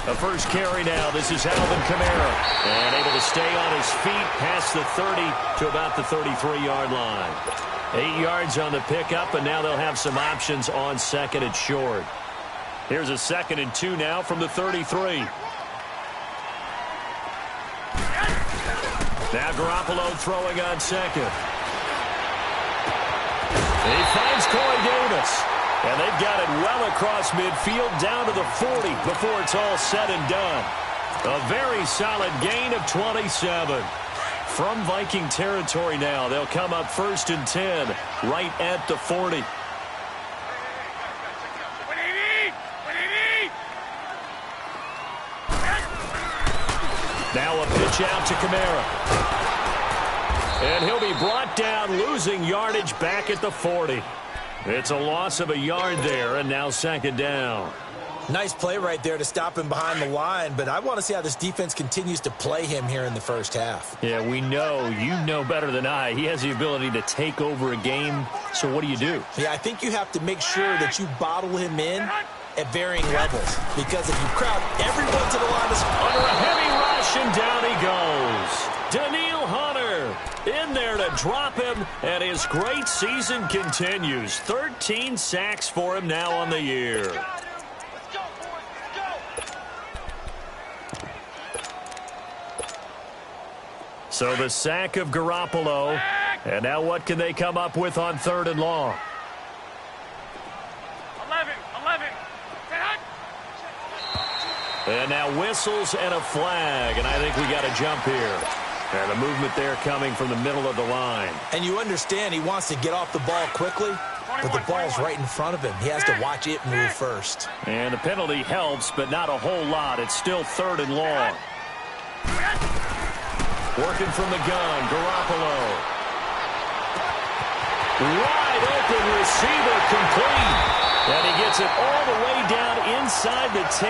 The first carry now. This is Alvin Kamara. And able to stay on his feet past the 30 to about the 33-yard line. 8 yards on the pickup, and now they'll have some options on second and short. Here's a 2nd and 2 now from the 33. Now Garoppolo throwing on second. He finds Corey Davis. And they've got it well across midfield down to the 40 before it's all said and done. A very solid gain of 27. From Viking territory now, they'll come up 1st and 10 right at the 40. Now a pitch out to Kamara. And he'll be brought down, losing yardage back at the 40. It's a loss of a yard there, and now 2nd down. Nice play right there to stop him behind the line, but I want to see how this defense continues to play him here in the first half. Yeah, we know. You know better than I. He has the ability to take over a game, so what do you do? Yeah, I think you have to make sure that you bottle him in at varying levels, because if you crowd everyone to the line of under a heavy rush, and down he goes. Daniil Hunter in there to drop him, and his great season continues. 13 sacks for him now on the year. So the sack of Garoppolo, and now what can they come up with on 3rd and long? 11. And now whistles and a flag, and I think we got a jump here. And the movement there coming from the middle of the line. And you understand he wants to get off the ball quickly, but the ball's right in front of him. He has to watch it move first. And the penalty helps, but not a whole lot. It's still 3rd and long. Working from the gun, Garoppolo. Wide open receiver, complete. And he gets it all the way down inside the 10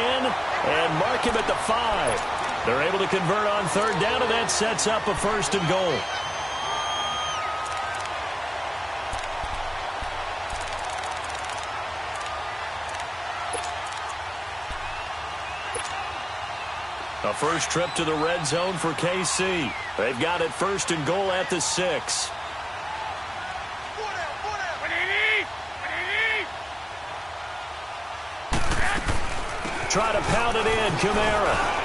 and mark him at the 5. They're able to convert on 3rd down, and that sets up a 1st and goal. A first trip to the red zone for KC. They've got it 1st and goal at the 6. Try to pound it in, Kamara.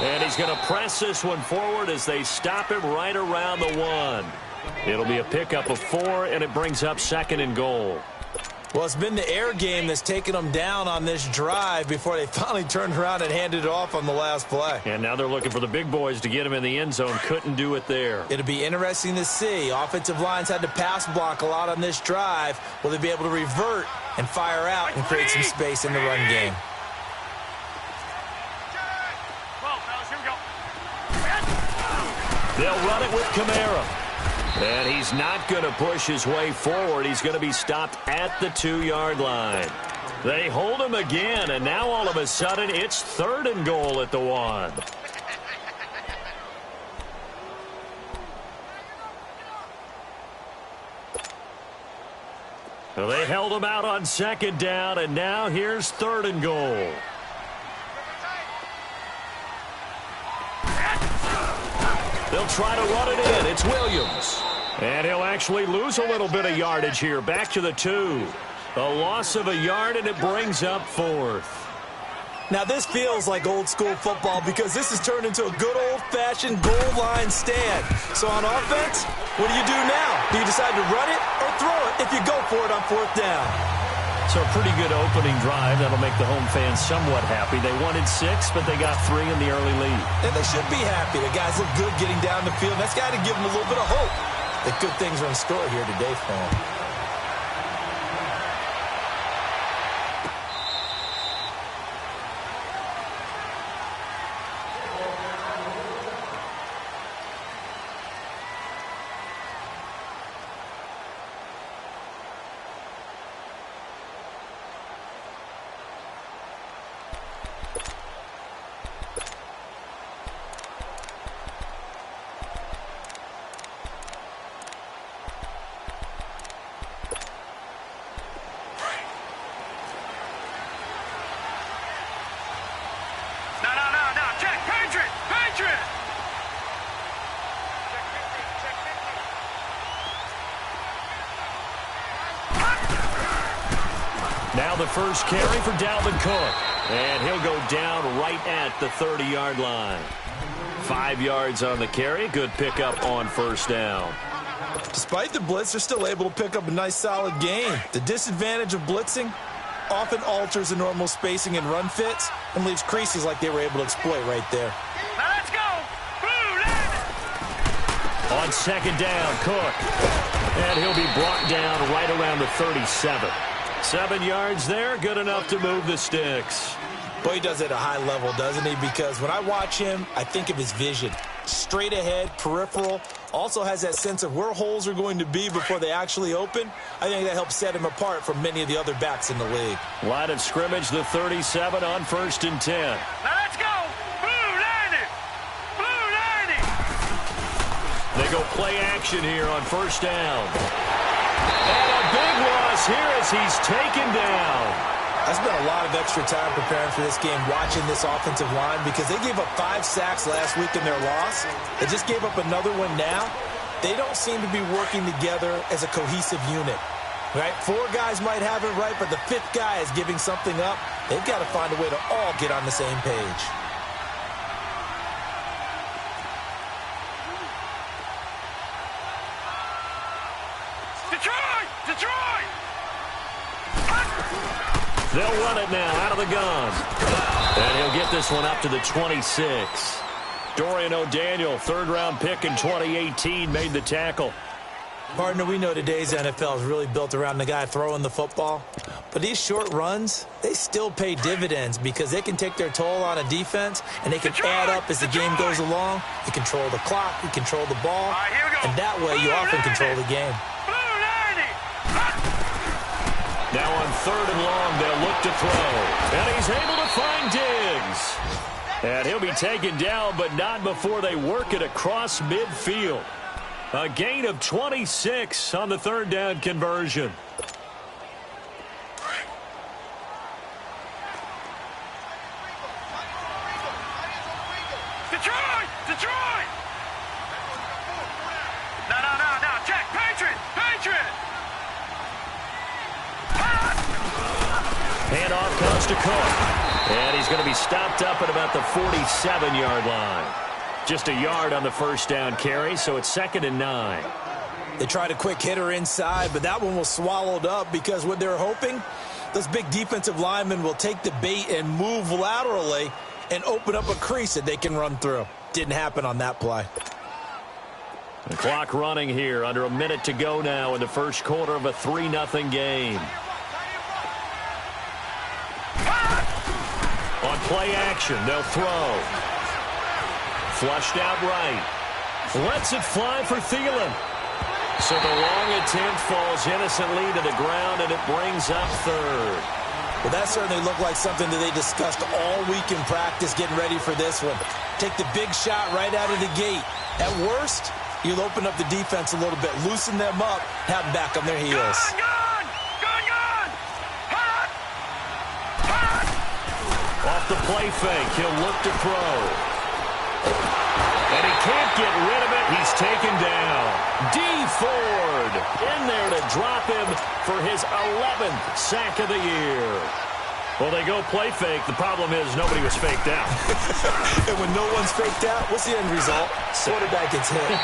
And he's going to press this one forward as they stop him right around the 1. It'll be a pickup of 4, and it brings up 2nd and goal. Well, it's been the air game that's taken them down on this drive before they finally turned around and handed it off on the last play. And now they're looking for the big boys to get him in the end zone. Couldn't do it there. It'll be interesting to see. Offensive lines had to pass block a lot on this drive. Will they be able to revert and fire out and create some space in the run game? They'll run it with Kamara. And he's not going to push his way forward. He's going to be stopped at the 2-yard line. They hold him again, and now all of a sudden it's 3rd and goal at the 1. Well, they held him out on 2nd down, and now here's 3rd and goal. They'll try to run it in. It's Williams. And he'll actually lose a little bit of yardage here. Back to the 2. A loss of a yard, and it brings up 4th. Now, this feels like old-school football because this has turned into a good old-fashioned goal line stand. So on offense, what do you do now? Do you decide to run it or throw it if you go for it on 4th down? So a pretty good opening drive. That'll make the home fans somewhat happy. They wanted 6, but they got 3 in the early lead. And they should be happy. The guys look good getting down the field. That's got to give them a little bit of hope that good things are in store here today for them. Now the first carry for Dalvin Cook. And he'll go down right at the 30-yard line. 5 yards on the carry. Good pickup on first down. Despite the blitz, they're still able to pick up a nice, solid gain. The disadvantage of blitzing often alters the normal spacing and run fits and leaves creases like they were able to exploit right there. Now let's go. On second down, Cook. And he'll be brought down right around the 37. 7 yards there, good enough to move the sticks. Boy, he does it at a high level, doesn't he? Because when I watch him, I think of his vision. Straight ahead, peripheral, also has that sense of where holes are going to be before they actually open. I think that helps set him apart from many of the other backs in the league. Line of scrimmage, the 37 on 1st and 10. Now let's go. Blue line it. Blue line it. They go play action here on first down. And a big loss here as he's taken down. I spent a lot of extra time preparing for this game, watching this offensive line, because they gave up 5 sacks last week in their loss. They just gave up another one now. They don't seem to be working together as a cohesive unit. Right? 4 guys might have it right, but the 5th guy is giving something up. They've got to find a way to all get on the same page. Detroit! They'll run it now out of the gun. And he'll get this one up to the 26. Dorian O'Daniel, 3rd-round pick in 2018, made the tackle. Partner, we know today's NFL is really built around the guy throwing the football. But these short runs, they still pay dividends because they can take their toll on a defense, and they can add up as the game goes along. You control the clock, you control the ball, and that way you often control the game. Now on 3rd and long, they'll look to throw. And he's able to find Diggs. And he'll be taken down, but not before they work it across midfield. A gain of 26 on the 3rd down conversion. Detroit! No, check, Patriot! Handoff comes to Cook. And he's going to be stopped up at about the 47-yard line. Just a yard on the first down carry, so it's 2nd and 9. They tried a quick hitter inside, but that one was swallowed up because what they're hoping, those big defensive linemen will take the bait and move laterally and open up a crease that they can run through. Didn't happen on that play. The clock running here, under a minute to go now in the first quarter of a 3-0 game. On play action, they'll throw. Flushed out right. Lets it fly for Thielen. So the long attempt falls innocently to the ground, and it brings up 3rd. Well, that certainly looked like something that they discussed all week in practice getting ready for this one. Take the big shot right out of the gate. At worst, you'll open up the defense a little bit, loosen them up, have them back on their heels. Gun! Off the play fake, he'll look to throw. And he can't get rid of it. He's taken down. D. Ford in there to drop him for his 11th sack of the year. Well, they go play fake. The problem is nobody was faked out. And when no one's faked out, what's the end result? Quarterback gets hit.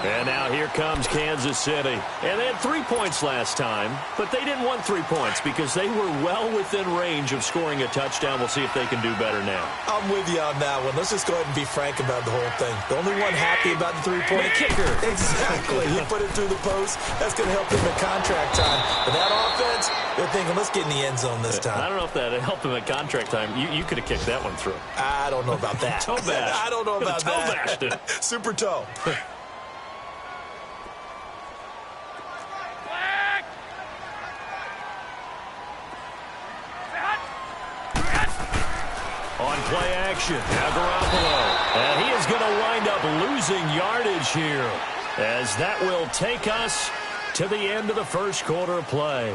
And now here comes Kansas City. And they had 3 points last time, but they didn't want 3 points because they were well within range of scoring a touchdown. We'll see if they can do better now. I'm with you on that one. Let's just go ahead and be frank about the whole thing. The only one happy about the 3-point kicker. Exactly. He put it through the post. That's going to help him at contract time. But that offense, they're thinking, let's get in the end zone this time. I don't know if that helped him at contract time. You could have kicked that one through. I don't know about that. Toe bash. I don't know about toe that. bashed it. Super toe. On play action, now Garoppolo. And he is going to wind up losing yardage here, as that will take us to the end of the first quarter of play.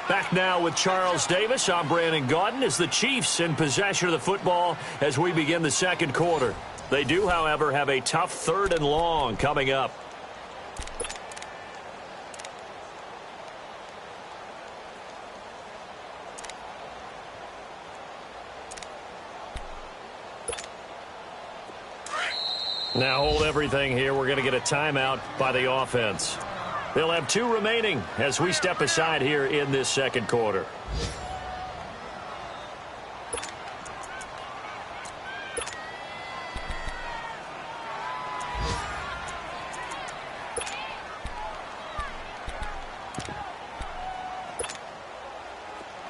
Back now with Charles Davis. I'm Brandon Gaudin as the Chiefs in possession of the football as we begin the second quarter. They do, however, have a tough 3rd and long coming up. Now hold everything here. We're going to get a timeout by the offense. They'll have 2 remaining as we step aside here in this second quarter.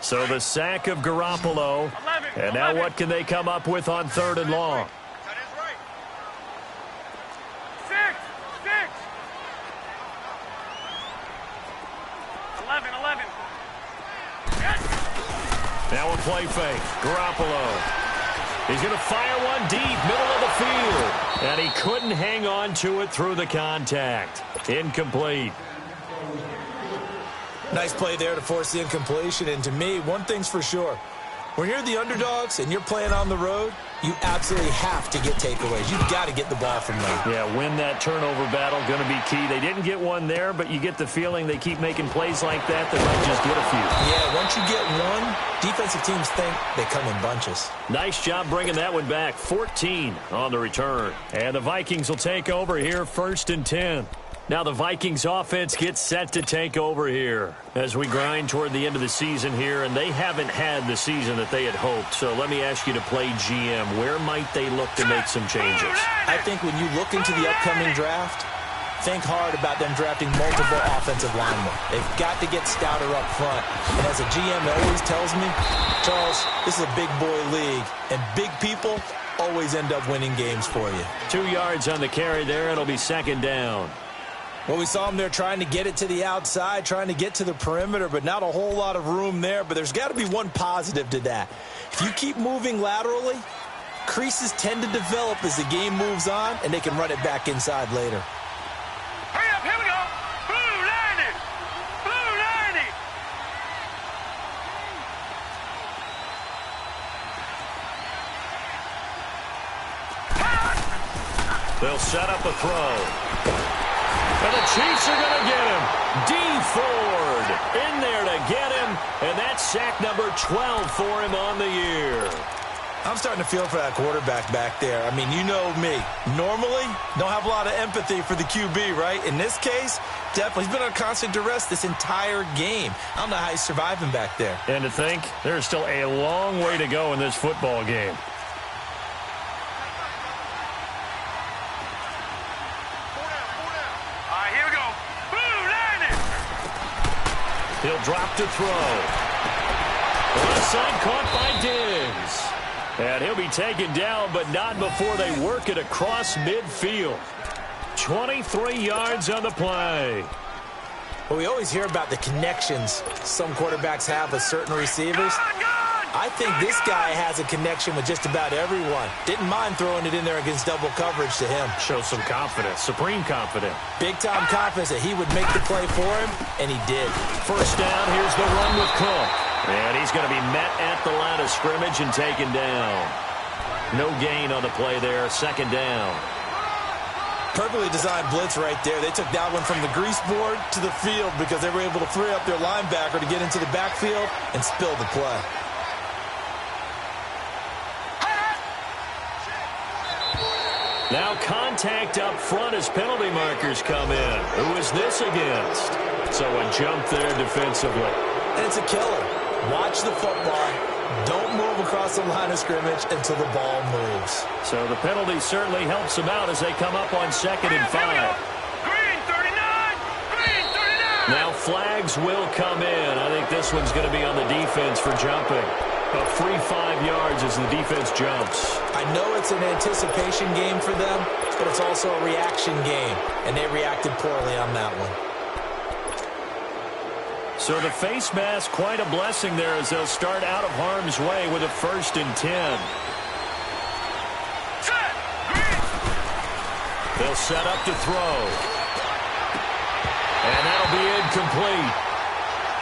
So the sack of Garoppolo. And now what can they come up with on 3rd and long? 11. Now a play fake. Garoppolo. He's going to fire one deep, middle of the field. And he couldn't hang on to it through the contact. Incomplete. Nice play there to force the incompletion. And to me, one thing's for sure. When you're the underdogs and you're playing on the road, you absolutely have to get takeaways. You've got to get the ball from them. Yeah, win that turnover battle, going to be key. They didn't get one there, but you get the feeling they keep making plays like that, they might just get a few. Yeah, once you get one, defensive teams think they come in bunches. Nice job bringing that one back. 14 on the return. And the Vikings will take over here, 1st and 10. Now the Vikings offense gets set to take over here as we grind toward the end of the season here, and they haven't had the season that they had hoped. So let me ask you to play GM. Where might they look to make some changes? I think when you look into the upcoming draft, think hard about them drafting multiple offensive linemen. They've got to get stouter up front. And as a GM always tells me, Charles, this is a big boy league, and big people always end up winning games for you. 2 yards on the carry there. It'll be 2nd down. Well, we saw them there trying to get it to the outside, trying to get to the perimeter, but not a whole lot of room there. But there's got to be one positive to that. If you keep moving laterally, creases tend to develop as the game moves on, and they can run it back inside later. Hurry up, here we go. Blue line it. They'll set up a throw. And the Chiefs are going to get him. D. Ford in there to get him. And that's sack number 12 for him on the year. I'm starting to feel for that quarterback back there. I mean, you know me. Normally, don't have a lot of empathy for the QB, right? In this case, definitely. He's been on constant duress this entire game. I don't know how he's surviving back there. And to think, there's still a long way to go in this football game. He'll drop to throw. Left side caught by Diggs. And he'll be taken down, but not before they work it across midfield. 23 yards on the play. Well, we always hear about the connections some quarterbacks have with certain receivers. I think this guy has a connection with just about everyone. Didn't mind throwing it in there against double coverage to him. Shows some confidence, supreme confidence. Big-time confidence that he would make the play for him, and he did. First down, here's the run with Cook. And he's going to be met at the line of scrimmage and taken down. No gain on the play there, 2nd down. Perfectly designed blitz right there. They took that one from the grease board to the field because they were able to free up their linebacker to get into the backfield and spill the play. Now contact up front as penalty markers come in. Who is this against? So a jump there defensively. And it's a killer. Watch the football. Don't move across the line of scrimmage until the ball moves. So the penalty certainly helps them out as they come up on 2nd and 5. Green 39. Green 39. Now flags will come in. I think this one's going to be on the defense for jumping. A free 5 yards as the defense jumps. I know it's an anticipation game for them, but it's also a reaction game, and they reacted poorly on that one. So the face mask, quite a blessing there as they'll start out of harm's way with a 1st and 10. They'll set up to throw. And that'll be incomplete.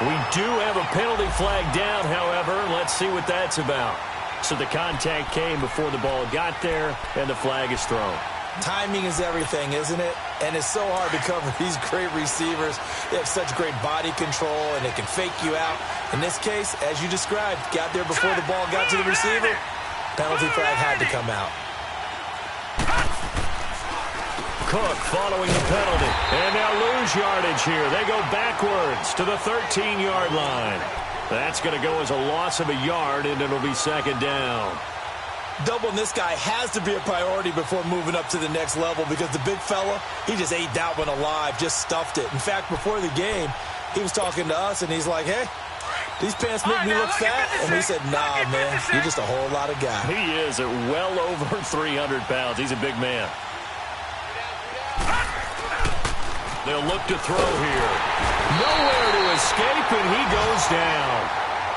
We do have a penalty flag down, however. Let's see what that's about. So the contact came before the ball got there, and the flag is thrown. Timing is everything, isn't it? And it's so hard to cover these great receivers. They have such great body control, and they can fake you out. In this case, as you described, got there before the ball got to the receiver. Penalty flag had to come out. Cook following the penalty. And they'll lose yardage here. They go backwards to the 13-yard line. That's going to go as a loss of a yard, and it'll be second down. Doubling this guy has to be a priority before moving up to the next level because the big fella, he just ate that one alive, just stuffed it. In fact, before the game, he was talking to us, and he's like, hey, these pants make me look fat. And we said, nah, man, you're just a whole lot of guy. He is at well over 300 pounds. He's a big man. They'll look to throw here. Nowhere to escape, and he goes down.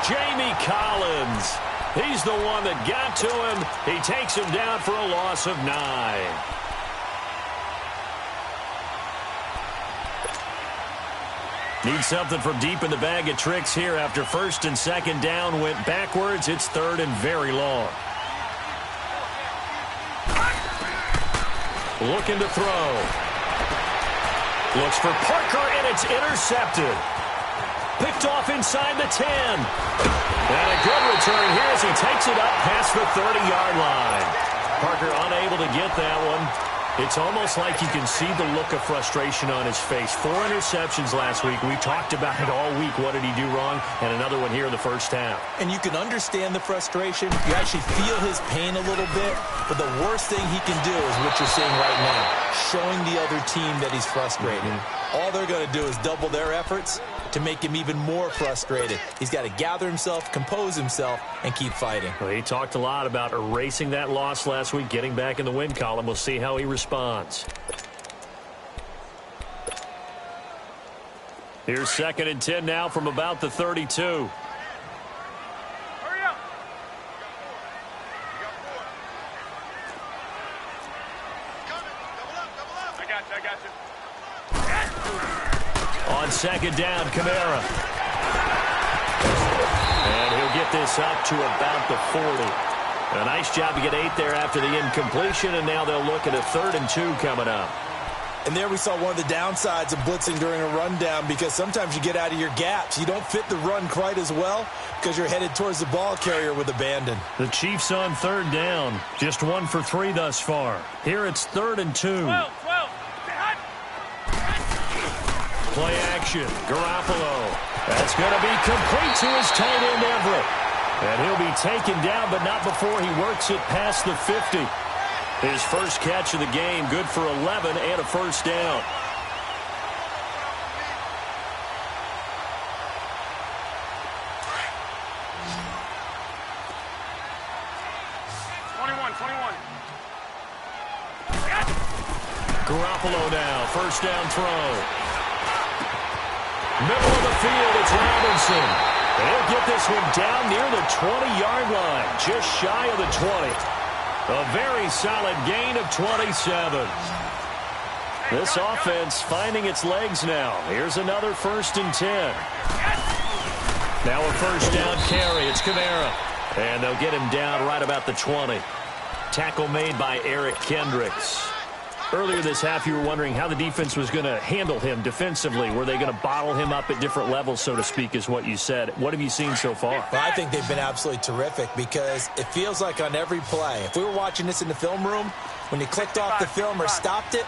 Jamie Collins. He's the one that got to him. He takes him down for a loss of 9. Need something from deep in the bag of tricks here after first and second down went backwards. It's third and very long. Looking to throw. Looks for Parker, and it's intercepted. Picked off inside the 10. And a good return here as he takes it up past the 30-yard line. Parker unable to get that one. It's almost like you can see the look of frustration on his face. 4 interceptions last week. We talked about it all week. What did he do wrong? And another one here in the first half. And you can understand the frustration. You actually feel his pain a little bit. But the worst thing he can do is what you're seeing right now, showing the other team that he's frustrated. All they're going to do is double their efforts to make him even more frustrated. He's got to gather himself, compose himself, and keep fighting. Well, he talked a lot about erasing that loss last week, getting back in the win column. We'll see how he responds. Here's second and 10 now from about the 32. Hurry up. I got you. On second down, Kamara. And he'll get this up to about the 40. A nice job to get 8 there after the incompletion, and now they'll look at a 3rd and 2 coming up. And there we saw one of the downsides of blitzing during a rundown because sometimes you get out of your gaps. You don't fit the run quite as well because you're headed towards the ball carrier with abandon. The Chiefs on 3rd down. Just 1 for 3 thus far. Here it's 3rd and 2. 12. Play action. Garoppolo. That's going to be complete to his tight end, Everett. And he'll be taken down, but not before he works it past the 50. His first catch of the game, good for 11 and a first down. Garoppolo now, first down throw. Middle of the field, it's Robinson. He'll get this one down near the 20-yard line, just shy of the 20. A very solid gain of 27. This offense finding its legs now. Here's another 1st and 10. Now a first down carry. It's Kamara. And they'll get him down right about the 20. Tackle made by Eric Kendricks. Earlier this half, you were wondering how the defense was going to handle him defensively. Were they going to bottle him up at different levels, so to speak, is what you said. What have you seen so far? Well, I think they've been absolutely terrific because it feels like on every play, if we were watching this in the film room, when you clicked off the film or stopped it,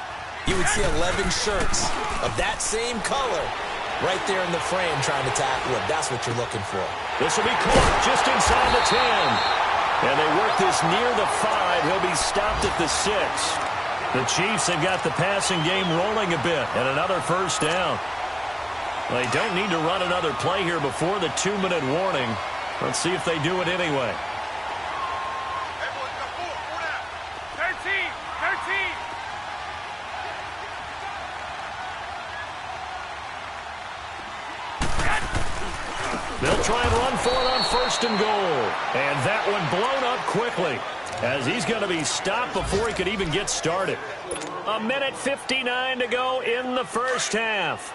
you would see 11 shirts of that same color right there in the frame trying to tackle him. That's what you're looking for. This will be caught just inside the 10. And they work this near the 5. He'll be stopped at the 6. The Chiefs have got the passing game rolling a bit, and another first down. They don't need to run another play here before the 2-minute warning. Let's see if they do it anyway. 13. They'll try and run for it on 1st and goal. And that one blown up quickly, as he's going to be stopped before he could even get started. 1:59 to go in the first half.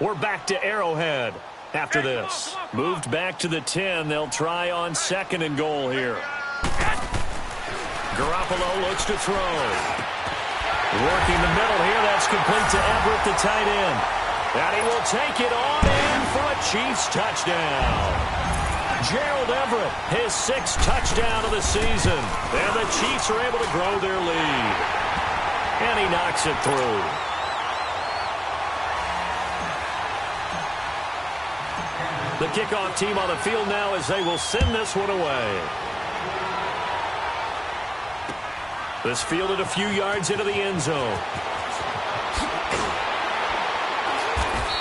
We're back to Arrowhead after this. Moved back to the 10. They'll try on 2nd and goal here. Garoppolo looks to throw. Working the middle here. That's complete to Everett, the tight end. And he will take it on in for a Chiefs touchdown. Gerald Everett, his 6th touchdown of the season. And the Chiefs are able to grow their lead. And he knocks it through. The kickoff team on the field now as they will send this one away. This fielded a few yards into the end zone.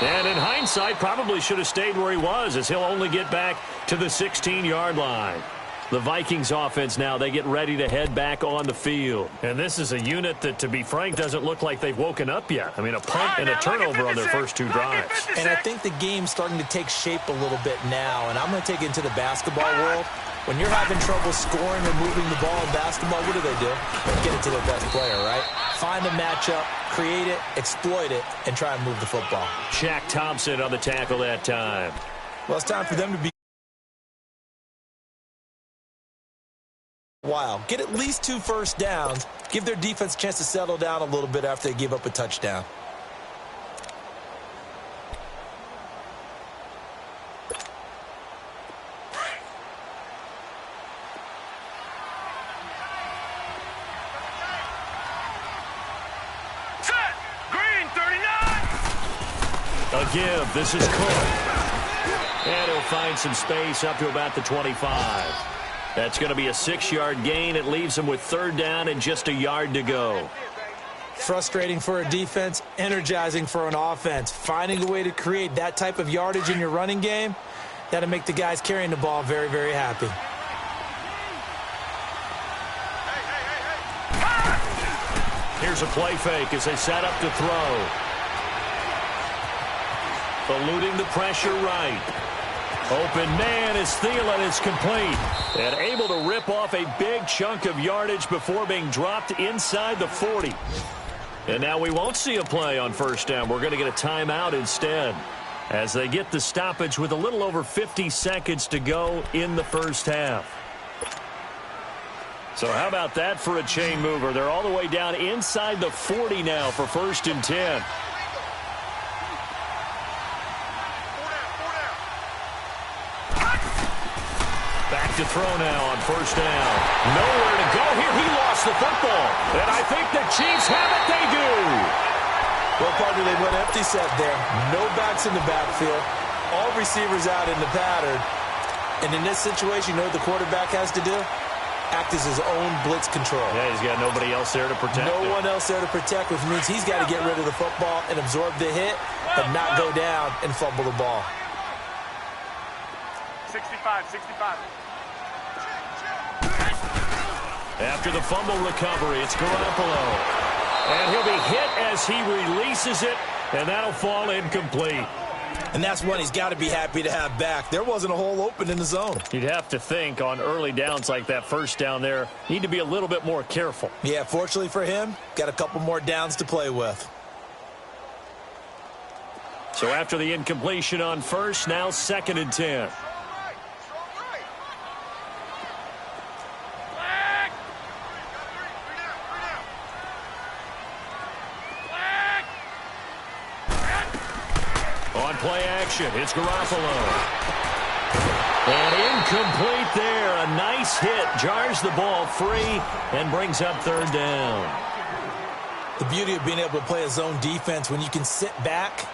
And in hindsight, probably should have stayed where he was, as he'll only get back to the 16-yard line. The Vikings offense now, they get ready to head back on the field. And this is a unit that, to be frank, doesn't look like they've woken up yet. I mean, a punt and a turnover on their first two drives. And I think the game's starting to take shape a little bit now, and I'm going to take it into the basketball world. When you're having trouble scoring or moving the ball in basketball, what do? Get it to their best player, right? Find a matchup, create it, exploit it, and try and move the football. Shaq Thompson on the tackle that time. Well, it's time for them to be wild. Get at least 2 first downs. Give their defense a chance to settle down a little bit after they give up a touchdown. Set. Green, 39. A give. This is Cook. And he'll find some space up to about the 25. That's going to be a 6-yard gain. It leaves them with 3rd down and just a yard to go. Frustrating for a defense, energizing for an offense. Finding a way to create that type of yardage in your running game, that'll make the guys carrying the ball very, very happy. Here's a play fake as they set up to throw. Eluding the pressure right. Open man is Thielen. It's complete. And able to rip off a big chunk of yardage before being dropped inside the 40. And now we won't see a play on first down. We're going to get a timeout instead, as they get the stoppage with a little over 50 seconds to go in the first half. So how about that for a chain mover? They're all the way down inside the 40 now for 1st and 10. Back to throw now on first down. Nowhere to go here. He lost the football. And I think the Chiefs have it. They do. Well, partner, they went empty set there. No backs in the backfield. All receivers out in the pattern. And in this situation, you know what the quarterback has to do? Act as his own blitz control. Yeah, he's got nobody else there to protect No one else there to protect, which means he's got to get rid of the football and absorb the hit, but not go down and fumble the ball. 65. After the fumble recovery, it's Garoppolo. And he'll be hit as he releases it, and that'll fall incomplete. And that's one he's got to be happy to have back. There wasn't a hole open in the zone. You'd have to think on early downs like that first down there, need to be a little bit more careful. Yeah, fortunately for him, got a couple more downs to play with. So after the incompletion on first, now 2nd and 10. On play action, it's Garoppolo. And incomplete there. A nice hit. Jars the ball free and brings up 3rd down. The beauty of being able to play a zone defense, when you can sit back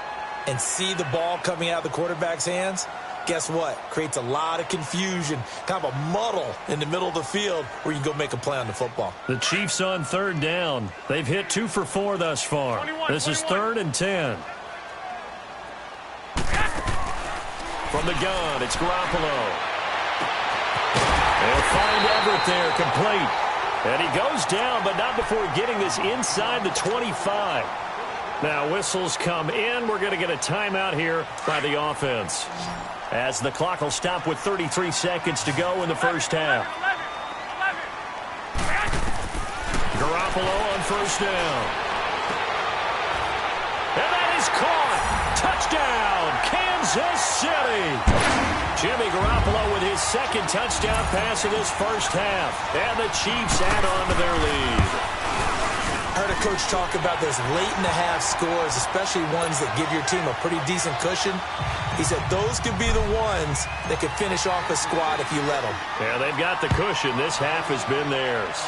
and see the ball coming out of the quarterback's hands, guess what? Creates a lot of confusion, kind of a muddle in the middle of the field where you can go make a play on the football. The Chiefs on 3rd down. They've hit 2 for 4 thus far. This is 3rd and 10. From the gun, it's Garoppolo. They'll find Everett there, complete. And he goes down, but not before getting this inside the 25. Now whistles come in. We're going to get a timeout here by the offense, as the clock will stop with 33 seconds to go in the first half. Garoppolo on first down. And that is caught. Touchdown, Kansas City. Jimmy Garoppolo with his 2nd touchdown pass of this first half. And the Chiefs add on to their lead. I heard a coach talk about those late-in-the-half scores, especially ones that give your team a pretty decent cushion. He said those could be the ones that could finish off a squad if you let them. Yeah, they've got the cushion. This half has been theirs.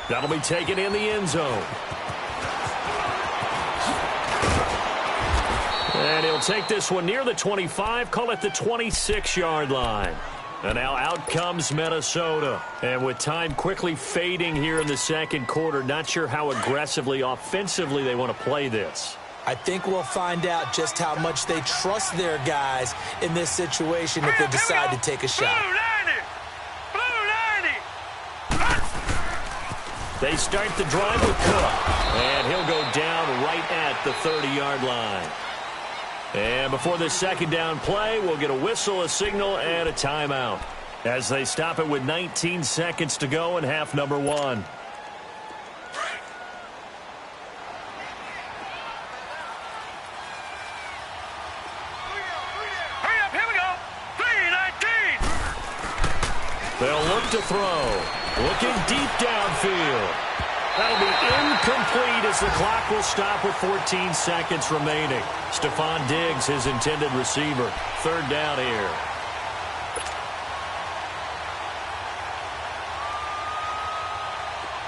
That'll be taken in the end zone. And he'll take this one near the 25, call it the 26-yard line. And now out comes Minnesota. And with time quickly fading here in the second quarter, not sure how aggressively, offensively they want to play this. I think we'll find out just how much they trust their guys in this situation if they decide to take a shot. They start the drive with Cook. And he'll go down right at the 30-yard line. And before this second down play, we'll get a whistle, a signal, and a timeout as they stop it with 19 seconds to go in half number one. Hurry up, here we go. 3:19. They'll look to throw. Looking deep downfield. That'll be incomplete as the clock will stop with 14 seconds remaining. Stephon Diggs, his intended receiver. Third down here.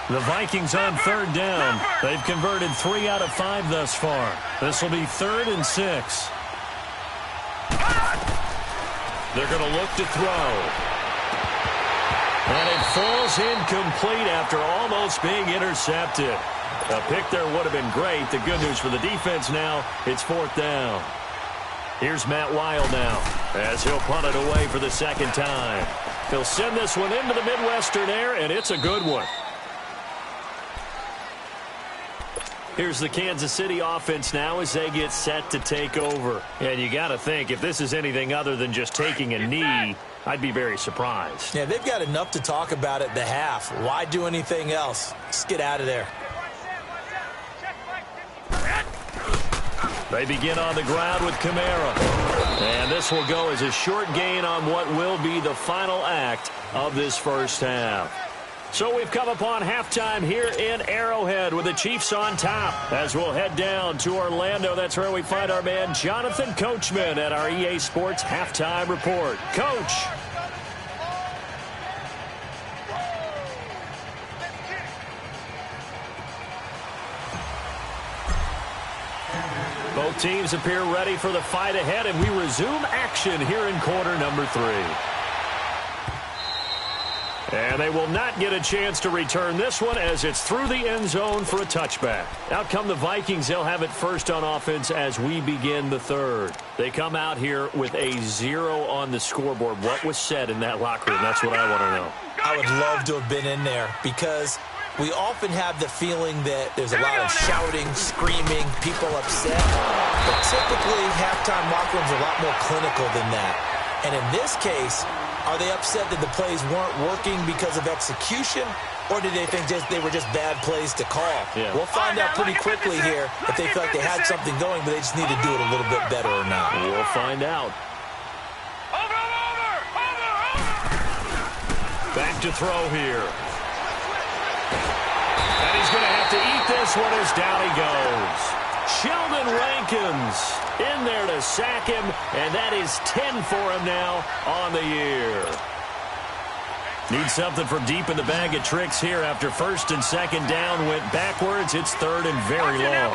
The Vikings on third down. They've converted 3 out of 5 thus far. This will be 3rd and 6. They're going to look to throw. And it falls incomplete after almost being intercepted. A pick there would have been great. The good news for the defense now, it's 4th down. Here's Matt Wild now as he'll punt it away for the second time. He'll send this one into the Midwestern air, and it's a good one. Here's the Kansas City offense now as they get set to take over. And you got to think, if this is anything other than just taking a knee, I'd be very surprised. Yeah, they've got enough to talk about at the half. Why do anything else? Just get out of there. They begin on the ground with Kamara. And this will go as a short gain on what will be the final act of this first half. So we've come upon halftime here in Arrowhead with the Chiefs on top. As we'll head down to Orlando, that's where we find our man Jonathan Coachman at our EA Sports Halftime Report. Coach. Both teams appear ready for the fight ahead, and we resume action here in quarter number 3. And they will not get a chance to return this one as it's through the end zone for a touchback. Out come the Vikings. They'll have it first on offense as we begin the third. They come out here with a 0 on the scoreboard. What was said in that locker room? That's what I want to know. I would love to have been in there because we often have the feeling that there's a lot of shouting, screaming, people upset. But typically, halftime locker rooms are a lot more clinical than that. And in this case, are they upset that the plays weren't working because of execution, or did they think they were just bad plays to call? Yeah. We'll find out pretty quickly here if they felt like they had something going, but they just need to do it a little bit better or not. We'll find out. Over. Back to throw here. And he's going to have to eat this one as down he goes. Sheldon Rankins in there to sack him, and that is 10 for him now on the year. Need something from deep in the bag of tricks here after first and second down went backwards. It's third and very long.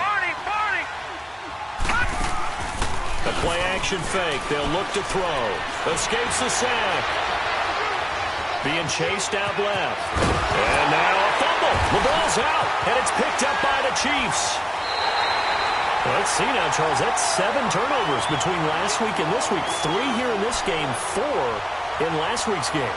A play-action fake. They'll look to throw. Escapes the sack. Being chased out left. And now a fumble. The ball's out, and it's picked up by the Chiefs. Well, let's see now, Charles. That's 7 turnovers between last week and this week. 3 here in this game, 4 in last week's game.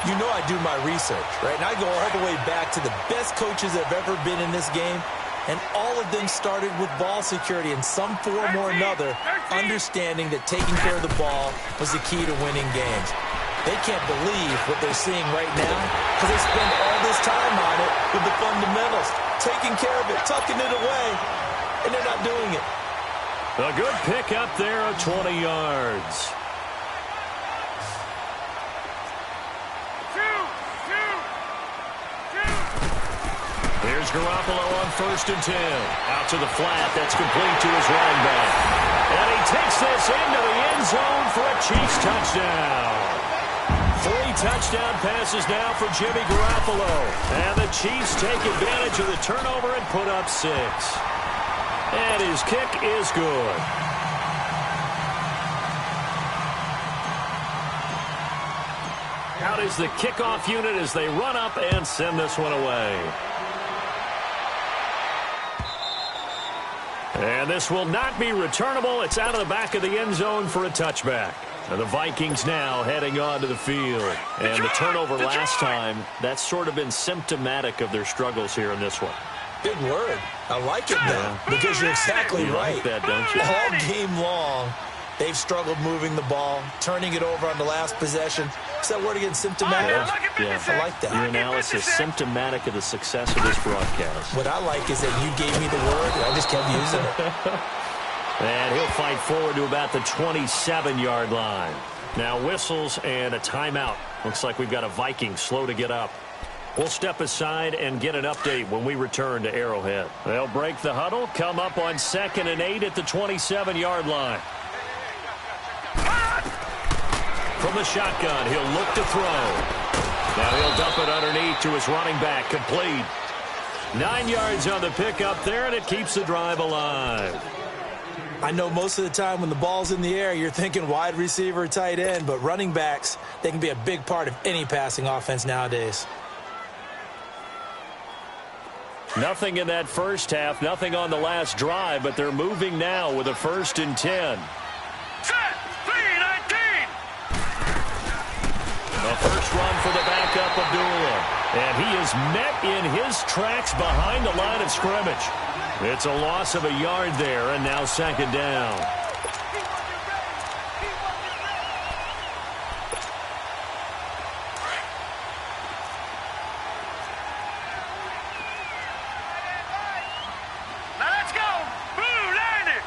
You know I do my research, right? And I go all the way back to the best coaches that have ever been in this game, and all of them started with ball security in some form or another, understanding that taking care of the ball was the key to winning games. They can't believe what they're seeing right now because they spend all this time on it with the fundamentals, taking care of it, tucking it away, and they're not doing it. A good pick up there of 20 yards. Here's Garoppolo on first and 10. Out to the flat. That's complete to his running back. And he takes this into the end zone for a Chiefs touchdown. 3 touchdown passes now for Jimmy Garoppolo. And the Chiefs take advantage of the turnover and put up 6. And his kick is good. Out is the kickoff unit as they run up and send this one away. And this will not be returnable. It's out of the back of the end zone for a touchback. And the Vikings now heading onto the field. And the turnover last time, that's sort of been symptomatic of their struggles here in this one. Big word. I like it now because you're exactly right. Like that, don't you? All game long, they've struggled moving the ball, turning it over on the last possession. Is that word again, symptomatic? Yeah. I like that. Your analysis, symptomatic of the success of this broadcast. What I like is that you gave me the word, and I just kept using it. And he'll fight forward to about the 27-yard line. Now whistles and a timeout. Looks like we've got a Viking slow to get up. We'll step aside and get an update when we return to Arrowhead. They'll break the huddle, come up on 2nd and 8 at the 27-yard line. From the shotgun, he'll look to throw. Now he'll dump it underneath to his running back, complete. 9 yards on the pickup there, and it keeps the drive alive. I know most of the time when the ball's in the air, you're thinking wide receiver, tight end, but running backs, they can be a big part of any passing offense nowadays. Nothing in that first half, nothing on the last drive, but they're moving now with a 1st and 10. Set, 3-19. The first run for the backup, Abdullah. And he is met in his tracks behind the line of scrimmage. It's a loss of a yard there, and now 2nd down. Now let's go. Blue, line it.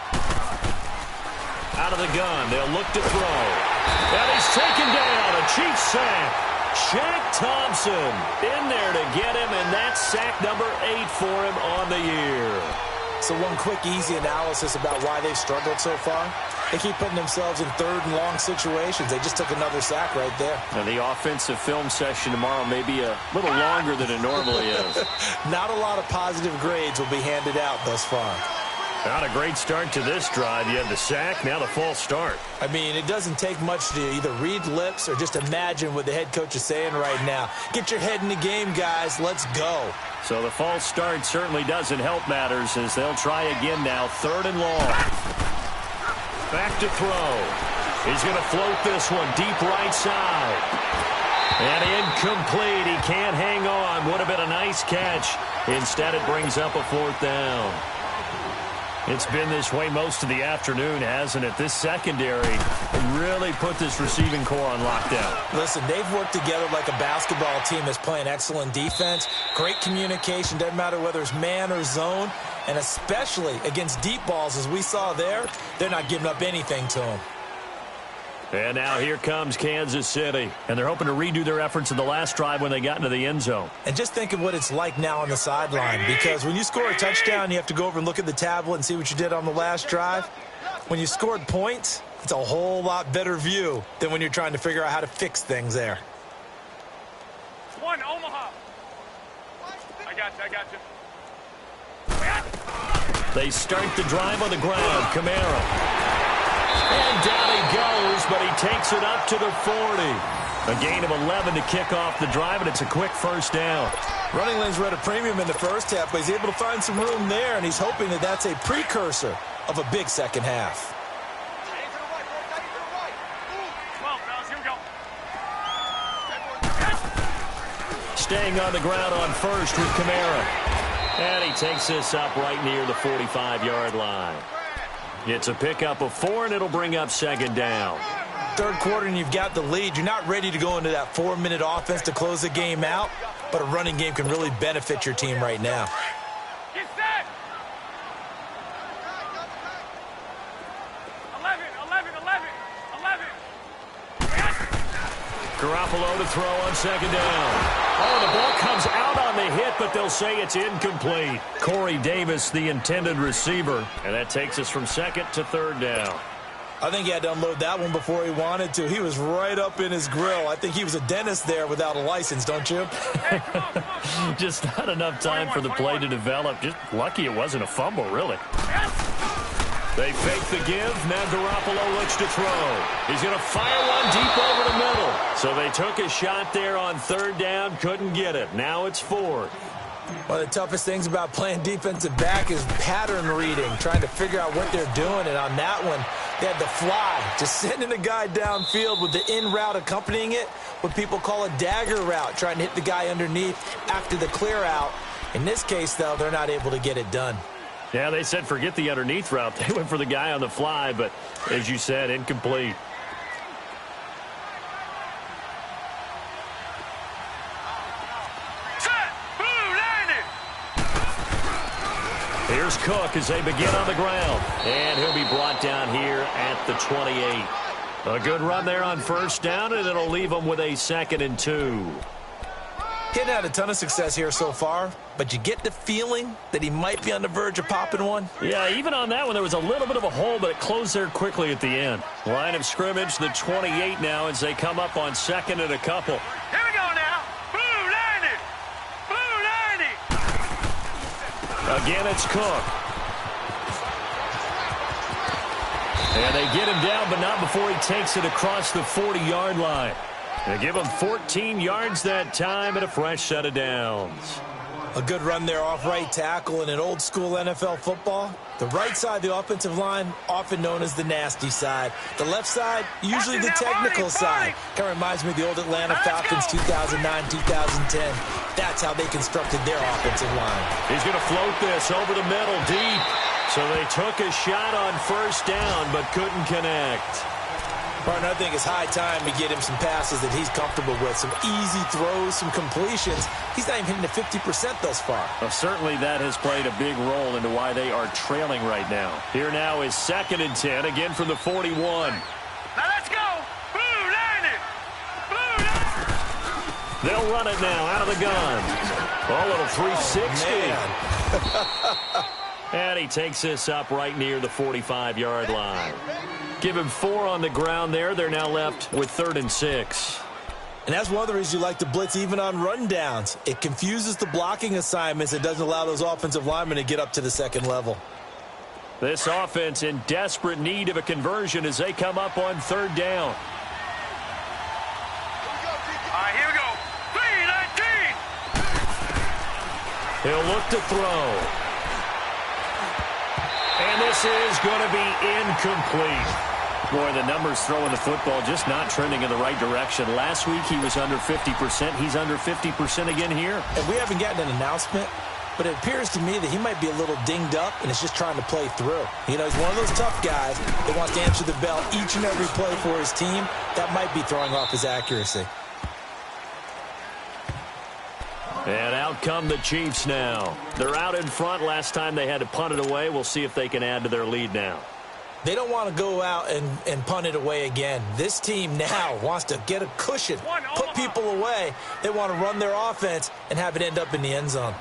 Out of the gun, they'll look to throw. And he's taken down, a Chiefs sack. Shaq Thompson in there to get him, and that's sack number 8 for him on the year. So one quick, easy analysis about why they've struggled so far. They keep putting themselves in 3rd and long situations. They just took another sack right there. And the offensive film session tomorrow may be a little longer than it normally is. Not a lot of positive grades will be handed out thus far. Not a great start to this drive. You had the sack, now the false start. I mean, it doesn't take much to either read lips or just imagine what the head coach is saying right now. Get your head in the game, guys. Let's go. So the false start certainly doesn't help matters as they'll try again now. 3rd and long. Back to throw. He's going to float this one deep right side. And incomplete. He can't hang on. Would have been a nice catch. Instead, it brings up a 4th down. It's been this way most of the afternoon, hasn't it? This secondary really put this receiving core on lockdown. Listen, they've worked together like a basketball team that's playing excellent defense. Great communication, doesn't matter whether it's man or zone. And especially against deep balls, as we saw there, they're not giving up anything to them. And now here comes Kansas City. And they're hoping to redo their efforts in the last drive when they got into the end zone. And just think of what it's like now on the sideline. Because when you score a touchdown, you have to go over and look at the tablet and see what you did on the last drive. When you scored points, it's a whole lot better view than when you're trying to figure out how to fix things there. 1, Omaha. I got you. They start the drive on the ground. Kamara. And down he goes, but he takes it up to the 40. A gain of 11 to kick off the drive, and it's a quick 1st down. Running lanes were at a premium in the first half, but he's able to find some room there, and he's hoping that that's a precursor of a big second half. Come on, fellas, here we go. Staying on the ground on 1st with Kamara. And he takes this up right near the 45-yard line. It's a pickup of 4, and it'll bring up 2nd down. 3rd quarter, and you've got the lead. You're not ready to go into that 4-minute offense to close the game out, but a running game can really benefit your team right now. Get set. 11. Garoppolo to throw on 2nd down. Oh, the ball comes out on the hit, but they'll say it's incomplete. Corey Davis, the intended receiver. And that takes us from 2nd to 3rd down. I think he had to unload that one before he wanted to. He was right up in his grill. I think he was a dentist there without a license, don't you? Just not enough time for the play to develop. Just lucky it wasn't a fumble, really. They fake the give. Now Garoppolo looks to throw. He's going to fire one deep over the middle. So they took a shot there on third down, couldn't get it. Now it's fourth. One of the toughest things about playing defensive back is pattern reading, trying to figure out what they're doing. And on that one, they had the fly, just sending a guy downfield with the in route accompanying it, what people call a dagger route, trying to hit the guy underneath after the clear out. In this case, though, they're not able to get it done. Yeah, they said forget the underneath route. They went for the guy on the fly, but as you said, incomplete. Here's Cook as they begin on the ground. And he'll be brought down here at the 28. A good run there on first down, and it'll leave them with a 2nd and 2. He hadn't had a ton of success here so far, but you get the feeling that he might be on the verge of popping one. Yeah, even on that one, there was a little bit of a hole, but it closed there quickly at the end. Line of scrimmage, the 28 now as they come up on 2nd and a couple. Here we go now. Blue 90. Blue 90. Again, it's Cook. And they get him down, but not before he takes it across the 40-yard line. They give him 14 yards that time and a fresh set of downs. A good run there off right tackle. In an old-school NFL football, the right side of the offensive line, often known as the nasty side. The left side, usually the technical side. Kind of reminds me of the old Atlanta Falcons 2009-2010. That's how they constructed their offensive line. He's going to float this over the middle deep. So they took a shot on first down, but couldn't connect. Partner, I think it's high time to get him some passes that he's comfortable with. Some easy throws, some completions. He's not even hitting the 50% thus far. Well, certainly that has played a big role into why they are trailing right now. Here now is 2nd and 10, again from the 41. Now let's go. Blue 90. Blue 90. They'll run it now out of the gun. Oh, little 360. And he takes this up right near the 45-yard line. Give him 4 on the ground there. They're now left with 3rd and 6. And that's one of the reasons you like to blitz even on rundowns. It confuses the blocking assignments. It doesn't allow those offensive linemen to get up to the second level. This offense in desperate need of a conversion as they come up on 3rd down. All right, here we go. 3-19. He'll look to throw. And this is going to be incomplete. Boy, the numbers throwing the football just not trending in the right direction. Last week he was under 50%. He's under 50% again here. And we haven't gotten an announcement, but it appears to me that he might be a little dinged up and is just trying to play through. You know, he's one of those tough guys that wants to answer the bell each and every play for his team. That might be throwing off his accuracy. And out come the Chiefs now. They're out in front. Last time they had to punt it away. We'll see if they can add to their lead now. They don't want to go out and punt it away again. This team now wants to get a cushion, put people away. They want to run their offense and have it end up in the end zone.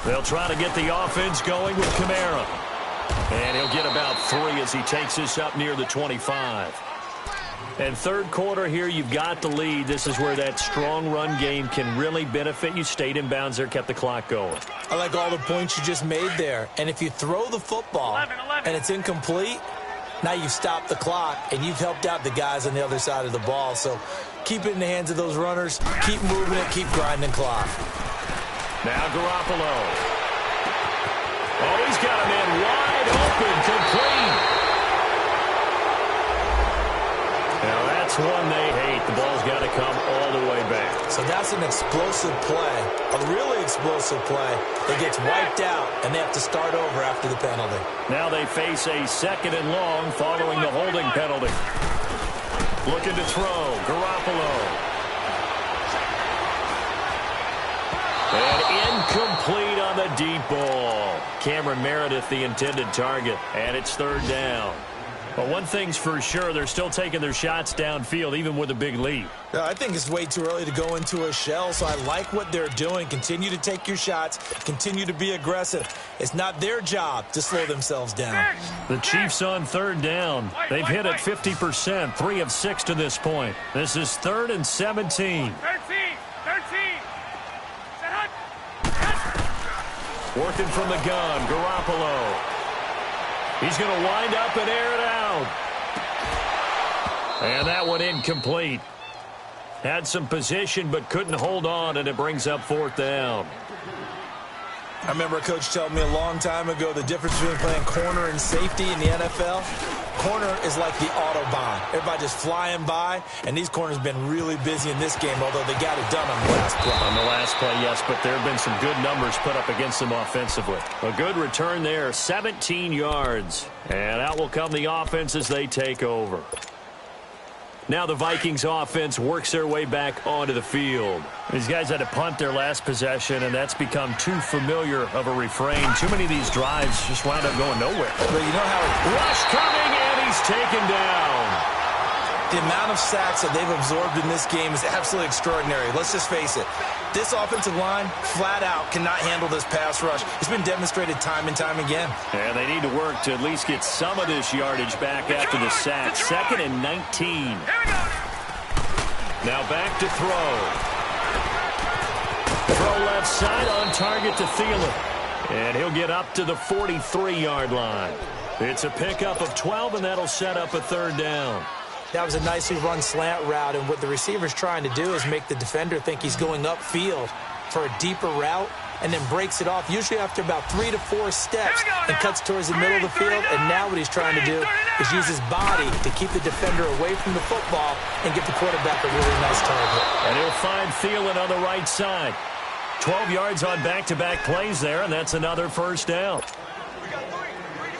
They'll try to get the offense going with Kamara. And he'll get about 3 as he takes this up near the 25. And third quarter here, you've got the lead. This is where that strong run game can really benefit you. Stayed in bounds there, kept the clock going. I like all the points you just made there. And if you throw the football and it's incomplete, now you've stopped the clock and you've helped out the guys on the other side of the ball. So keep it in the hands of those runners. Keep moving it. Keep grinding clock. Now Garoppolo. Oh, he's got a man wide open, complete. Now that's one they hate. The ball's got to come all the way back. So that's an explosive play, a really explosive play that gets wiped out, and they have to start over after the penalty. Now they face a 2nd and long following the holding penalty. Looking to throw. Garoppolo. And incomplete on the deep ball. Cameron Meredith, the intended target, and it's 3rd down. Well, one thing's for sure, they're still taking their shots downfield, even with a big lead. I think it's way too early to go into a shell, so I like what they're doing. Continue to take your shots. Continue to be aggressive. It's not their job to slow themselves down. The Chiefs on third down. They've hit it 50%, 3 of 6 to this point. This is 3rd and 17. 13. Set up. Working from the gun, Garoppolo. He's going to wind up and air it out. And that one incomplete. Had some position but couldn't hold on, and it brings up 4th down. I remember a coach telling me a long time ago the difference between playing corner and safety in the NFL. Corner is like the Autobahn. Everybody just flying by, and these corners have been really busy in this game, although they got it done on the last play. On the last play, yes, but there have been some good numbers put up against them offensively. A good return there, 17 yards. And out will come the offense as they take over. Now the Vikings offense works their way back onto the field. These guys had to punt their last possession, and that's become too familiar of a refrain. Too many of these drives just wound up going nowhere. But you know how Rush coming, and he's taken down. the amount of sacks that they've absorbed in this game is absolutely extraordinary. Let's just face it. This offensive line, flat out, cannot handle this pass rush. It's been demonstrated time and time again. And they need to work to at least get some of this yardage back after the sack. 2nd and 19. Now back to throw. Throw left side on target to Thielen. And he'll get up to the 43-yard line. It's a pickup of 12, and that'll set up a 3rd down. That was a nicely run slant route, and what the receiver's trying to do is make the defender think he's going upfield for a deeper route, and then breaks it off, usually after about 3 to 4 steps, and cuts towards the middle of the field. And now what he's trying to do is use his body to keep the defender away from the football and get the quarterback a really nice target. And he'll find Thielen on the right side. 12 yards on back-to-back plays there, and that's another 1st down.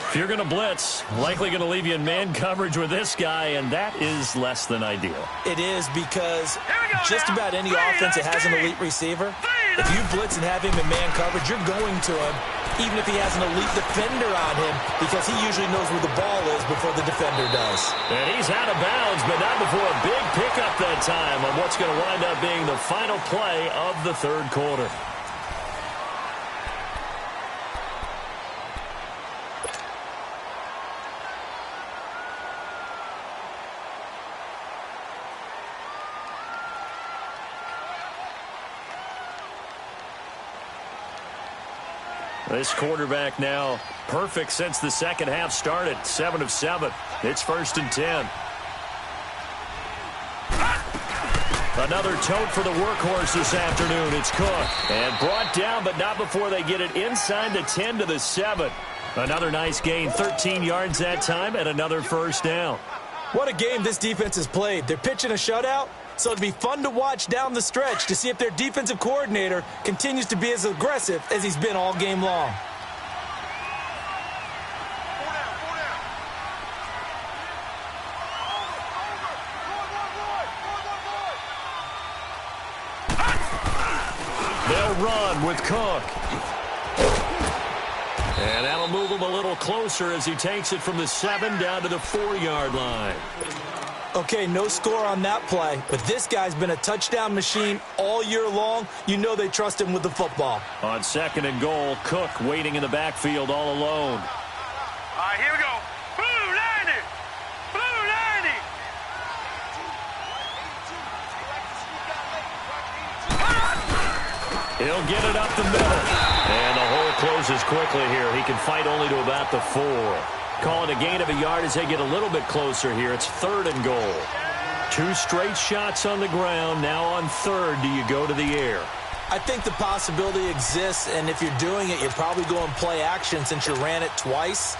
If you're going to blitz, likely going to leave you in man coverage with this guy, and that is less than ideal. It is, because just about any offense that has an elite receiver, if you blitz and have him in man coverage, you're going to him, even if he has an elite defender on him, because he usually knows where the ball is before the defender does. And he's out of bounds, but not before a big pickup that time on what's going to wind up being the final play of the 3rd quarter. This quarterback now perfect since the second half started. 7 of 7. It's 1st and 10. Another tote for the workhorse this afternoon. It's Cook. And brought down, but not before they get it inside the 10 to the 7. Another nice gain, 13 yards that time, and another 1st down. What a game this defense has played. They're pitching a shutout, so it'd be fun to watch down the stretch to see if their defensive coordinator continues to be as aggressive as he's been all game long. They'll run with Cook. And that'll move him a little closer as he takes it from the 7 down to the 4-yard line. Okay, no score on that play, but this guy's been a touchdown machine all year long. You know they trust him with the football. On 2nd and goal, Cook waiting in the backfield all alone. All right, here we go. Blue line it. Blue line it. He'll get it up the middle. And the hole closes quickly here. He can fight only to about the 4. Calling a gain of a yard as they get a little bit closer here. It's 3rd and goal. 2 straight shots on the ground. Now on 3rd, do you go to the air? I think the possibility exists, and if you're doing it, you're probably going play action since you ran it twice.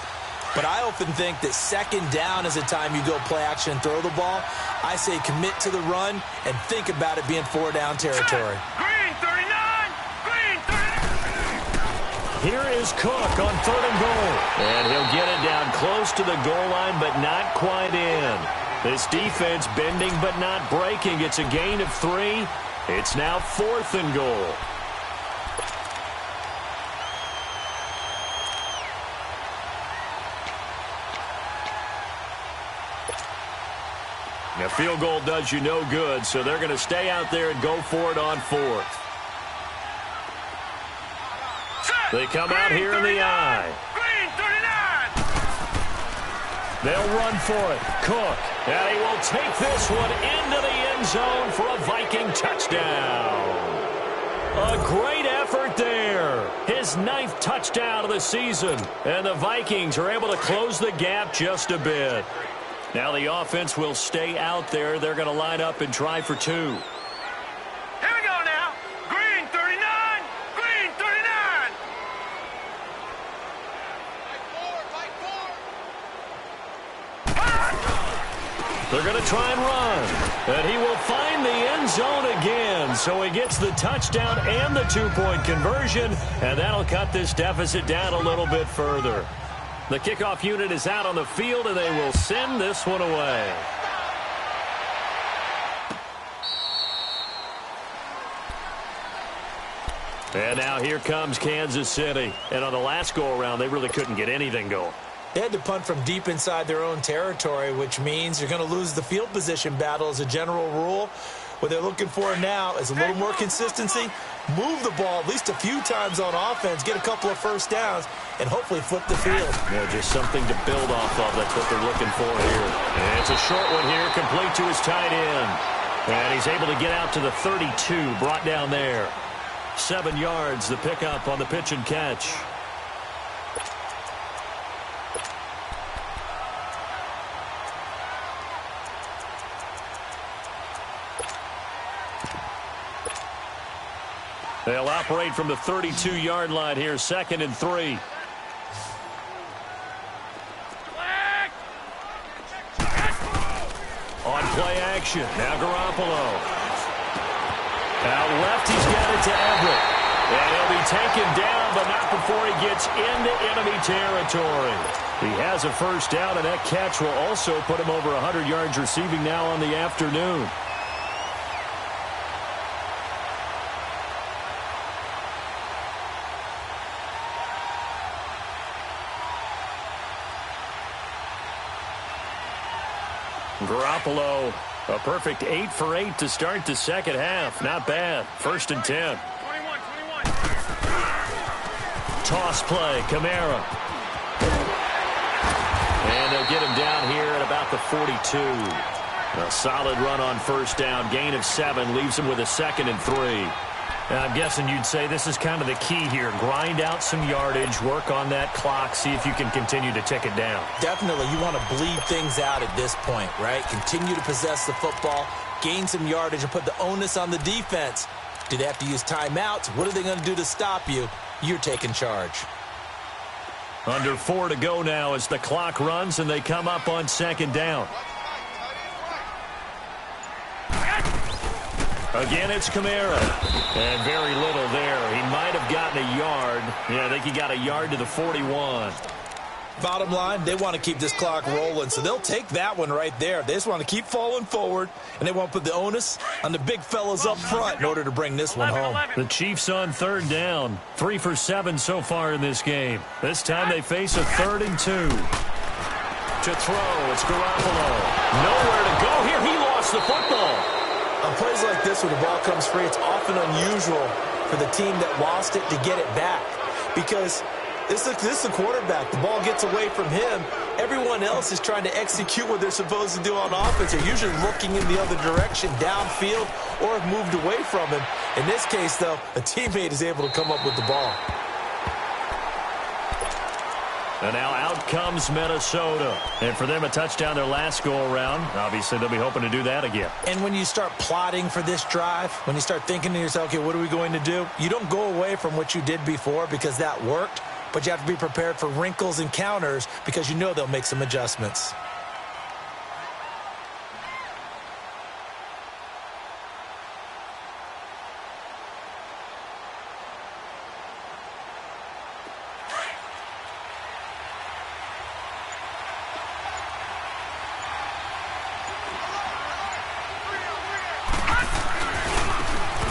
But I often think that 2nd down is the time you go play action and throw the ball. I say commit to the run and think about it being 4-down territory. Green 39. Green 39. Here is Cook on 3rd and goal. And he'll get it down close to the goal line, but not quite in. This defense bending but not breaking. It's a gain of 3. It's now 4th and goal. A field goal does you no good, so they're going to stay out there and go for it on fourth. They come out here in the eye. Green 39. They'll run for it. Cook. And he will take this one into the end zone for a Viking touchdown. A great effort there. His 9th touchdown of the season. And the Vikings are able to close the gap just a bit. Now the offense will stay out there. They're going to line up and try for 2. Here we go now. Green 39. Green 39. They're going to try and run. And he will find the end zone again. So he gets the touchdown and the 2-point conversion. And that'll cut this deficit down a little bit further. The kickoff unit is out on the field, and they will send this one away. And now here comes Kansas City. And on the last go-around, they really couldn't get anything going. They had to punt from deep inside their own territory, which means you're going to lose the field position battle as a general rule. What they're looking for now is a little more consistency, move the ball at least a few times on offense, get a couple of first downs, and hopefully flip the field. Yeah, just something to build off of. That's what they're looking for here. And it's a short one here, complete to his tight end. And he's able to get out to the 32, brought down there. 7 yards, the pickup on the pitch and catch. They'll operate from the 32-yard line here, 2nd and 3. On play action, now Garoppolo. Out left, he's got it to Everett. And he'll be taken down, but not before he gets into enemy territory. He has a first down, and that catch will also put him over 100 yards receiving now on the afternoon. Garoppolo, a perfect 8 for 8 to start the second half. Not bad. 1st and 10. 21. Toss play, Kamara. And they'll get him down here at about the 42. A solid run on first down. Gain of 7 leaves him with a 2nd and 3. And I'm guessing you'd say this is kind of the key here. Grind out some yardage, work on that clock, see if you can continue to tick it down. Definitely, you want to bleed things out at this point, right? Continue to possess the football, gain some yardage, and put the onus on the defense. Do they have to use timeouts? What are they going to do to stop you? You're taking charge. Under 4 to go now as the clock runs, and they come up on 2nd down. Again, it's Kamara. And very little there. He might have gotten a yard. Yeah, I think he got a yard to the 41. Bottom line, they want to keep this clock rolling, so they'll take that one right there. They just want to keep falling forward, and they want to put the onus on the big fellas up front in order to bring this one home. The Chiefs on 3rd down. 3 for 7 so far in this game. This time they face a 3rd and 2. To throw, it's Garoppolo. Nowhere to go here. He lost the football. On plays like this, when the ball comes free, it's often unusual for the team that lost it to get it back. Because this is the quarterback. The ball gets away from him. Everyone else is trying to execute what they're supposed to do on offense. They're usually looking in the other direction, downfield, or have moved away from him. In this case, though, a teammate is able to come up with the ball. And now out comes Minnesota. And for them, a touchdown their last go-around. Obviously, they'll be hoping to do that again. And when you start plotting for this drive, when you start thinking to yourself, okay, what are we going to do? You don't go away from what you did before because that worked, but you have to be prepared for wrinkles and counters because you know they'll make some adjustments.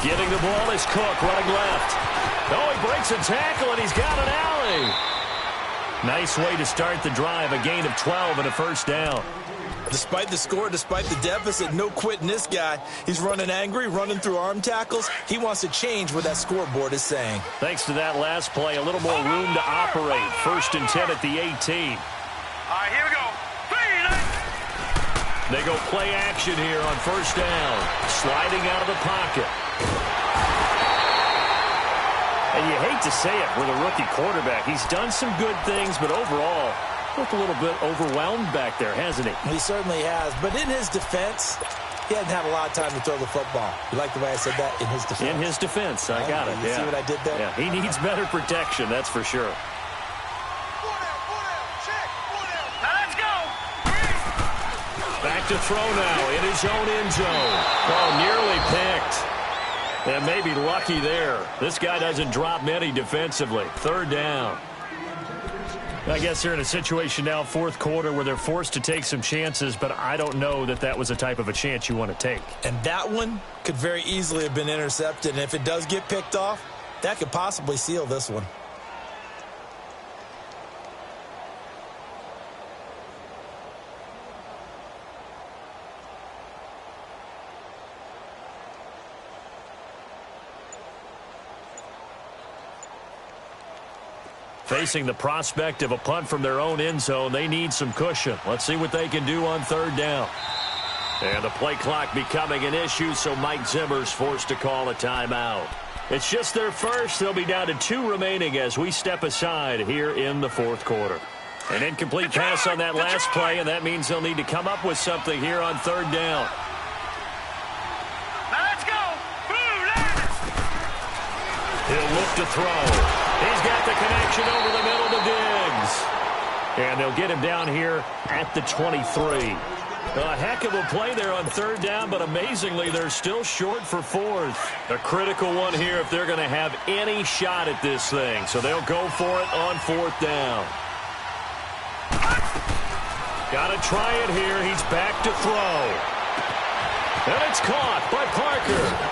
Getting the ball is Cook, running left. Oh, he breaks a tackle, and he's got an alley. Nice way to start the drive, a gain of 12 and a first down. Despite the score, despite the deficit, no quitting this guy. He's running angry, running through arm tackles. He wants to change what that scoreboard is saying. Thanks to that last play, a little more room to operate. 1st and 10 at the 18. All right, here we go. They go play action here on 1st down. Sliding out of the pocket. And you hate to say it with a rookie quarterback. He's done some good things, but overall, looked a little bit overwhelmed back there, hasn't he? He certainly has. But in his defense, he hasn't had a lot of time to throw the football. You like the way I said that? In his defense. In his defense. I got it. You see what I did there? Yeah, he needs better protection, that's for sure. Back to throw now in his own end zone. Oh, nearly picked. And maybe lucky there. This guy doesn't drop many defensively. 3rd down. I guess they're in a situation now, 4th quarter, where they're forced to take some chances, but I don't know that that was the type of a chance you want to take. And that one could very easily have been intercepted. And if it does get picked off, that could possibly seal this one. Facing the prospect of a punt from their own end zone, they need some cushion. Let's see what they can do on 3rd down. And the play clock becoming an issue, so Mike Zimmer's forced to call a timeout. It's just their first. They'll be down to 2 remaining as we step aside here in the 4th quarter. An incomplete pass on that last play, and that means they'll need to come up with something here on 3rd down. Let's go. He'll look to throw. He's got the connection over the middle to Diggs. And they'll get him down here at the 23. A heck of a play there on 3rd down, but amazingly, they're still short for 4th. A critical one here if they're going to have any shot at this thing. So they'll go for it on 4th down. Got to try it here. He's back to throw. And it's caught by Parker.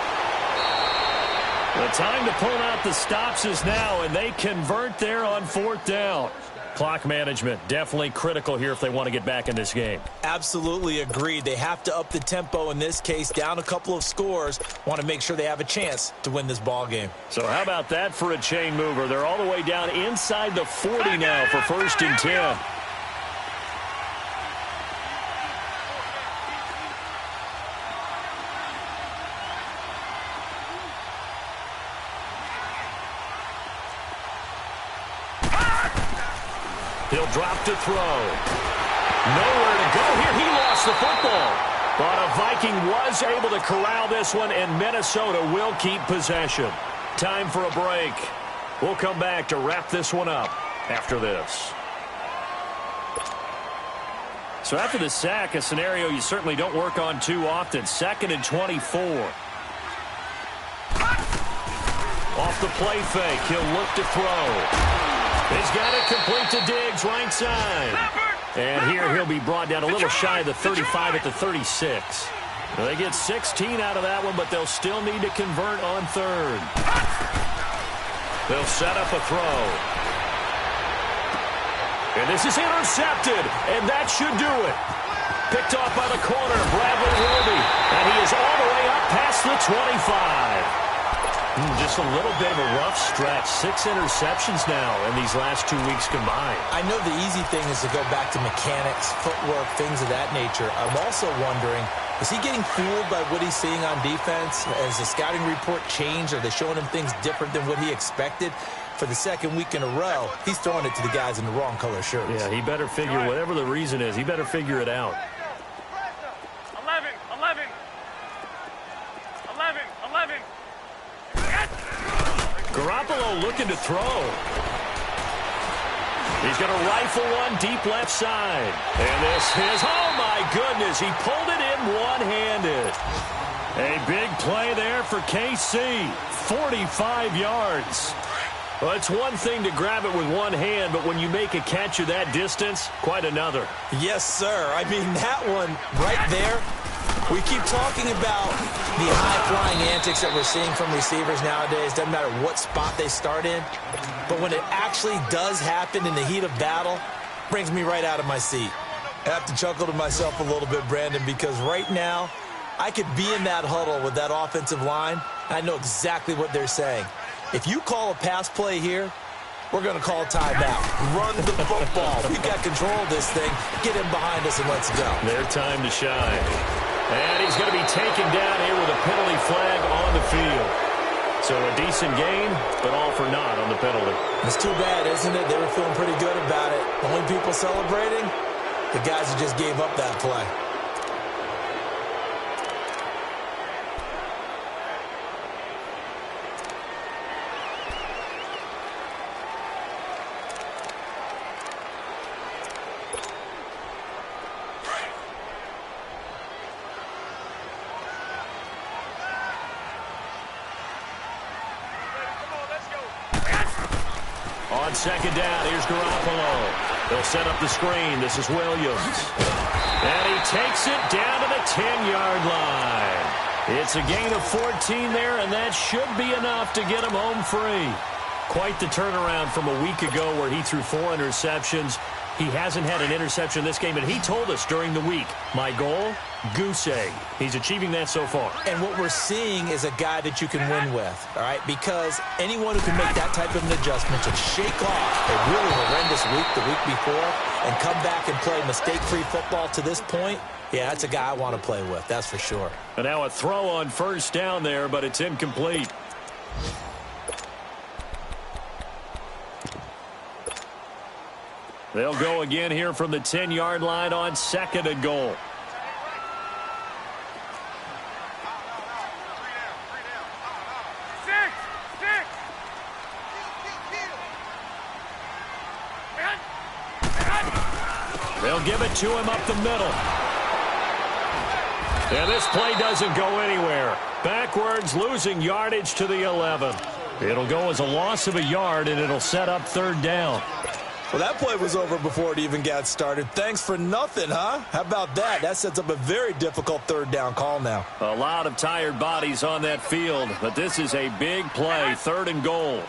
The time to pull out the stops is now, and they convert there on 4th down. Clock management definitely critical here if they want to get back in this game. Absolutely agreed. They have to up the tempo in this case, down a couple of scores. Want to make sure they have a chance to win this ball game. So how about that for a chain mover? They're all the way down inside the 40 now for 1st and 10. He'll drop to throw. Nowhere to go here. He lost the football. But a Viking was able to corral this one, and Minnesota will keep possession. Time for a break. We'll come back to wrap this one up after this. So after the sack, a scenario you certainly don't work on too often. 2nd and 24. Off the play fake. He'll look to throw. He's got it complete to Diggs, right side. And here he'll be brought down a little shy of the 35 at the 36. Well, they get 16 out of that one, but they'll still need to convert on 3rd. They'll set up a throw. And this is intercepted, and that should do it. Picked off by the corner, Bradley Roby. And he is all the way up past the 25. Just a little bit of a rough stretch. 6 interceptions now in these last 2 weeks combined. I know the easy thing is to go back to mechanics, footwork, things of that nature. I'm also wondering, is he getting fooled by what he's seeing on defense? Has the scouting report changed? Are they showing him things different than what he expected? For the 2nd week in a row, he's throwing it to the guys in the wrong color shirts. Yeah, he better figure, whatever the reason is, he better figure it out. 11. Garoppolo looking to throw. He's going to rifle one deep left side. And this is, oh my goodness, he pulled it in one-handed. A big play there for KC. 45 yards. Well, it's one thing to grab it with one hand, but when you make a catch of that distance, quite another. Yes, sir. I mean, that one right there. We keep talking about the high-flying antics that we're seeing from receivers nowadays. Doesn't matter what spot they start in. But when it actually does happen in the heat of battle, brings me right out of my seat. I have to chuckle to myself a little bit, Brandon, because right now I could be in that huddle with that offensive line. I know exactly what they're saying. If you call a pass play here, we're going to call timeout. Run the football. We got control of this thing. Get him behind us and let's go. Their time to shine. And he's going to be taken down here with a penalty flag on the field. So a decent gain, but all for naught on the penalty. It's too bad, isn't it? They were feeling pretty good about it. Only people celebrating, the guys who just gave up that play. On second down, here's Garoppolo. They'll set up the screen. This is Williams. And he takes it down to the 10-yard line. It's a gain of 14 there, and that should be enough to get him home free. Quite the turnaround from a week ago where he threw 4 interceptions. He hasn't had an interception this game, and he told us during the week, my goal, goose egg. He's achieving that so far. And what we're seeing is a guy that you can win with, all right? Because anyone who can make that type of an adjustment to shake off a really horrendous week the week before and come back and play mistake-free football to this point, yeah, that's a guy I want to play with, that's for sure. And now a throw on first down there, but it's incomplete. They'll go again here from the 10-yard line on second and goal. They'll give it to him up the middle. And this play doesn't go anywhere. Backwards, losing yardage to the 11. It'll go as a loss of a yard, and it'll set up third down. Well, that play was over before it even got started. Thanks for nothing, huh? How about that? That sets up a very difficult third down call now. A lot of tired bodies on that field, but this is a big play, third and goal.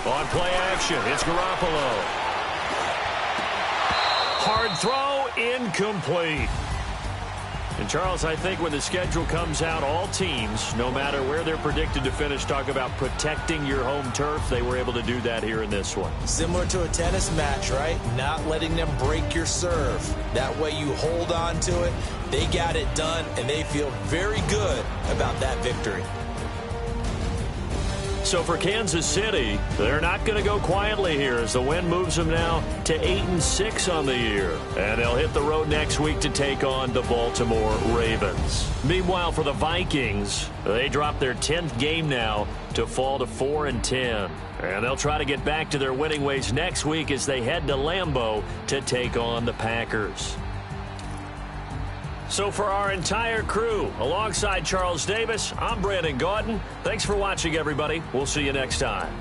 On play action, it's Garoppolo. Hard throw, incomplete. And, Charles, I think when the schedule comes out, all teams, no matter where they're predicted to finish, talk about protecting your home turf. They were able to do that here in this one. Similar to a tennis match, right? Not letting them break your serve. That way you hold on to it. They got it done, and they feel very good about that victory. So for Kansas City, they're not going to go quietly here as the win moves them now to 8-6 on the year. And they'll hit the road next week to take on the Baltimore Ravens. Meanwhile, for the Vikings, they drop their 10th game now to fall to 4-10. And they'll try to get back to their winning ways next week as they head to Lambeau to take on the Packers. So for our entire crew, alongside Charles Davis, I'm Brandon Gaudin. Thanks for watching, everybody. We'll see you next time.